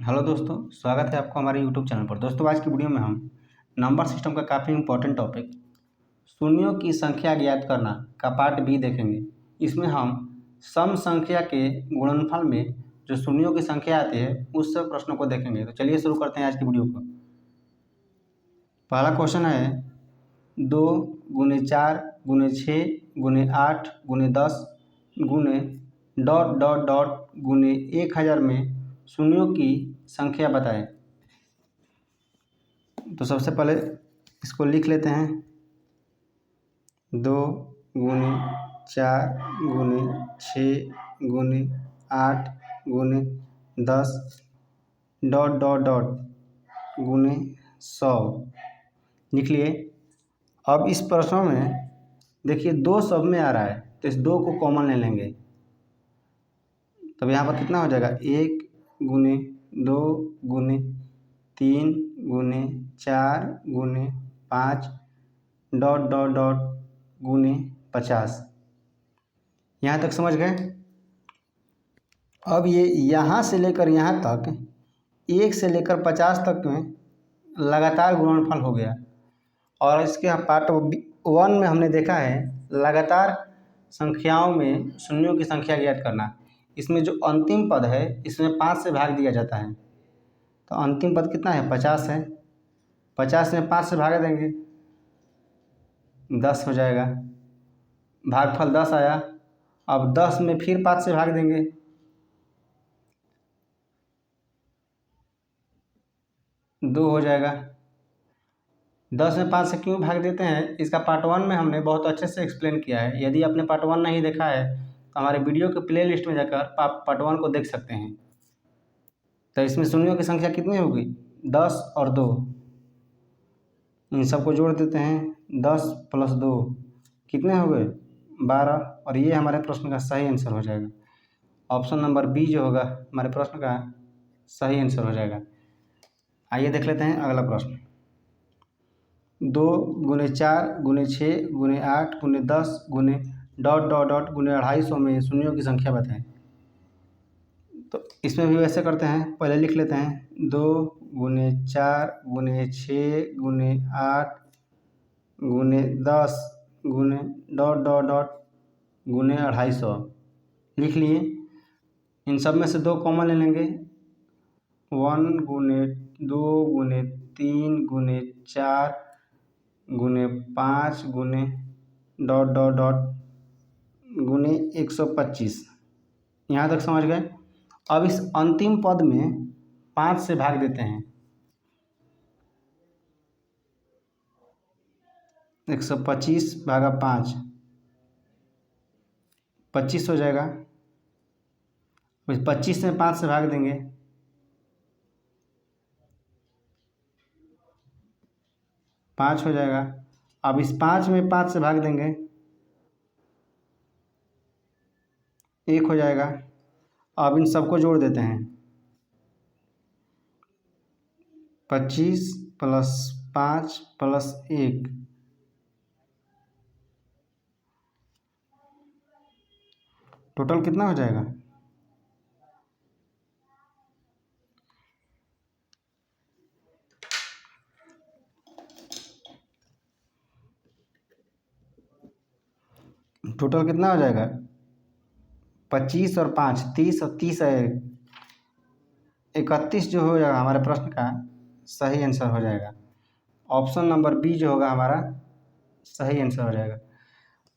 Hello दोस्तों, स्वागत है आपको हमारे यूट्यूब चैनल पर। दोस्तों, आज की वीडियो में हम नंबर सिस्टम का काफ़ी इंपॉर्टेंट टॉपिक शून्यों की संख्या ज्ञात करना का पार्ट बी देखेंगे। इसमें हम सम संख्या के गुणनफल में जो शून्यों की संख्या आती है उस सब प्रश्नों को देखेंगे। तो चलिए शुरू करते हैं आज की वीडियो को। पहला क्वेश्चन है 2 गुने 4 गुने 6 गुने 8 गुने 10 गुने डॉट डॉट डॉट गुने 1000 में शून्यों की संख्या बताएं। तो सबसे पहले इसको लिख लेते हैं। 2 गुने 4 गुने 6 गुने 8 गुने 10 डॉट डॉट डॉट गुने 100 लिख लिए। अब इस प्रश्न में देखिए 2 सब में आ रहा है, तो इस 2 को कॉमन ले लेंगे। तब यहाँ पर कितना हो जाएगा? 1 गुने 2 गुने 3 गुने 4 गुने 5 डॉट डॉट डॉट गुने 50। यहाँ तक समझ गए? अब ये यहाँ से लेकर यहाँ तक 1 से लेकर 50 तक में लगातार गुणनफल हो गया। और इसके पार्ट 1 में हमने देखा है लगातार संख्याओं में शून्यों की संख्या ज्ञात करना। इसमें जो अंतिम पद है इसमें 5 से भाग दिया जाता है। तो अंतिम पद कितना है? 50 है। 50 में 5 से भाग देंगे, 10 हो जाएगा। भागफल 10 आया। अब 10 में फिर 5 से भाग देंगे, 2 हो जाएगा। 10 में 5 से क्यों भाग देते हैं इसका पार्ट 1 में हमने बहुत अच्छे से एक्सप्लेन किया है। यदि आपने पार्ट 1 नहीं देखा है तो हमारे वीडियो के प्ले लिस्ट में जाकर आप पार्ट 1 को देख सकते हैं। तो इसमें शून्यों की संख्या कितनी होगी? 10 और 2। इन सबको जोड़ देते हैं। 10 प्लस 2 कितने हो गए? 12। और ये हमारे प्रश्न का सही आंसर हो जाएगा। ऑप्शन नंबर बी जो होगा हमारे प्रश्न का सही आंसर हो जाएगा। आइए देख लेते हैं अगला प्रश्न। 2 गुने 4 गुने 6 गुने 8 गुने 10 गुने डॉट डॉट डॉट गुने 250 में शून्यों की संख्या बताएं। तो इसमें भी वैसे करते हैं, पहले लिख लेते हैं 2 गुने 4 गुने 6 गुने 8 गुने 10 गुने डॉट डॉट डॉट गुने 250 लिख लिए। इन सब में से 2 कॉमन ले लेंगे। 1 गुने 2 गुने 3 गुने 4 गुने 5 गुने डॉट डॉट डॉट गुने 125। यहाँ तक समझ गए? अब इस अंतिम पद में 5 से भाग देते हैं। 125 भागा 5 25 हो जाएगा। इस 25 में 5 से भाग देंगे, 5 हो जाएगा। अब इस 5 में 5 से भाग देंगे, 1 हो जाएगा। अब इन सबको जोड़ देते हैं। 25 प्लस 5 प्लस 1 टोटल कितना हो जाएगा? टोटल कितना हो जाएगा? 25 और 5 30 और 30 है 31 जो हो जाएगा हमारे प्रश्न का सही आंसर हो जाएगा। ऑप्शन नंबर बी जो होगा हमारा सही आंसर हो जाएगा।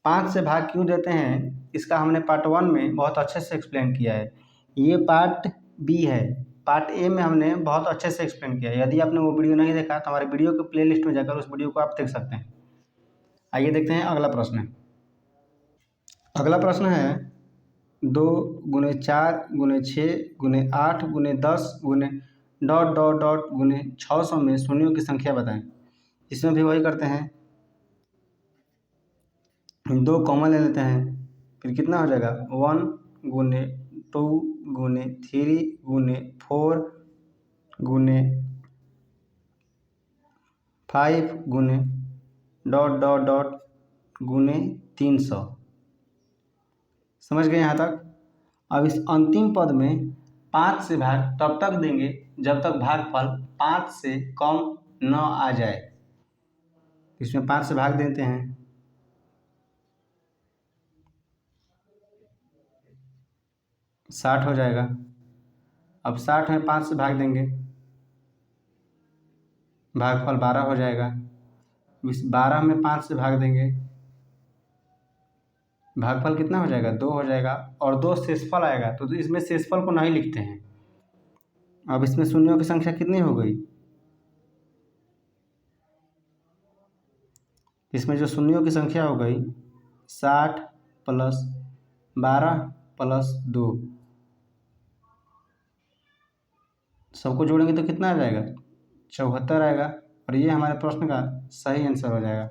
5 से भाग क्यों देते हैं इसका हमने पार्ट 1 में बहुत अच्छे से एक्सप्लेन किया है। ये पार्ट बी है। पार्ट ए में हमने बहुत अच्छे से एक्सप्लेन किया है। यदि आपने वो वीडियो नहीं देखा तो हमारे वीडियो के प्ले लिस्ट में जाकर उस वीडियो को आप देख सकते हैं। आइए देखते हैं अगला प्रश्न। अगला प्रश्न है 2 गुने 4 गुने 6 गुने 8 गुने 10 गुने डॉट डॉट डॉट गुने 600 में शून्यों की संख्या बताएं। इसमें भी वही करते हैं, 2 कॉमन ले लेते हैं। फिर कितना हो जाएगा? 1 गुने 2 गुने 3 गुने 4 गुने 5 गुने डॉट डॉट डॉट गुने 300। समझ गए यहाँ तक? अब इस अंतिम पद में 5 से भाग तब तक देंगे जब तक भागफल 5 से कम न आ जाए। इसमें 5 से भाग देते हैं, 60 हो जाएगा। अब 60 में 5 से भाग देंगे, भागफल 12 हो जाएगा। इस 12 में 5 से भाग देंगे, भागफल कितना हो जाएगा, 2 हो जाएगा। और 2 शेषफल आएगा, तो इसमें शेषफल को नहीं लिखते हैं। अब इसमें शून्यों की संख्या कितनी हो गई, इसमें जो शून्यों की संख्या हो गई 60 प्लस 12 प्लस 2, सबको जोड़ेंगे तो कितना आ जाएगा, 74 आएगा। और ये हमारे प्रश्न का सही आंसर हो जाएगा।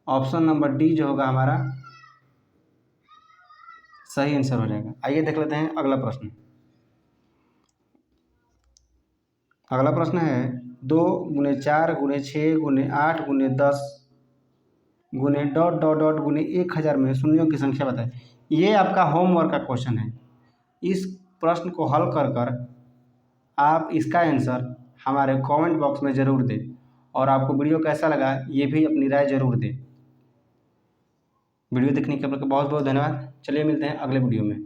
ऑप्शन नंबर डी जो होगा हमारा सही आंसर हो जाएगा। आइए देख लेते हैं अगला प्रश्न। अगला प्रश्न है 2 × 4 × 6 × 8 × 10 × डॉट डॉट डॉट × 1000 में शून्यों की संख्या बताएं। ये आपका होमवर्क का क्वेश्चन है। इस प्रश्न को हल कर कर आप इसका आंसर हमारे कमेंट बॉक्स में ज़रूर दें, और आपको वीडियो कैसा लगा ये भी अपनी राय ज़रूर दें। वीडियो देखने के लिए बहुत बहुत धन्यवाद। चलिए मिलते हैं अगले वीडियो में।